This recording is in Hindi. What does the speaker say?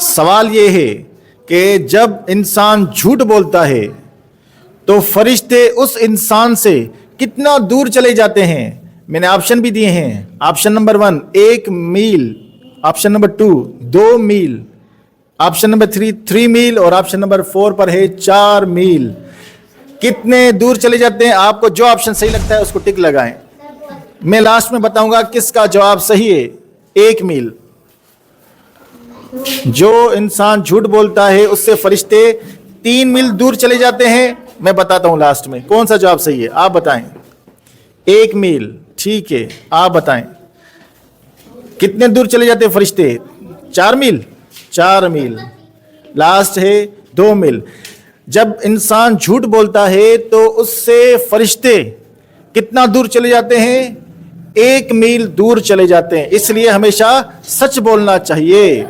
सवाल ये है कि जब इंसान झूठ बोलता है तो फरिश्ते उस इंसान से कितना दूर चले जाते हैं। मैंने ऑप्शन भी दिए हैं। ऑप्शन नंबर 1 1 मील, ऑप्शन नंबर 2 2 मील, ऑप्शन नंबर 3 मील और ऑप्शन नंबर 4 पर है 4 मील। कितने दूर चले जाते हैं? आपको जो ऑप्शन सही लगता है उसको टिक लगाएं। मैं लास्ट में बताऊंगा किसका जवाब सही है। 1 मील। जो इंसान झूठ बोलता है उससे फरिश्ते 3 मील दूर चले जाते हैं। मैं बताता हूं लास्ट में कौन सा जवाब सही है। आप बताएं। 1 मील, ठीक है। आप बताएं कितने दूर चले जाते हैं फरिश्ते? 4 मील। 4 मील। लास्ट है 2 मील। जब इंसान झूठ बोलता है तो उससे फरिश्ते कितना दूर चले जाते हैं? 1 मील दूर चले जाते हैं। इसलिए हमेशा सच बोलना चाहिए।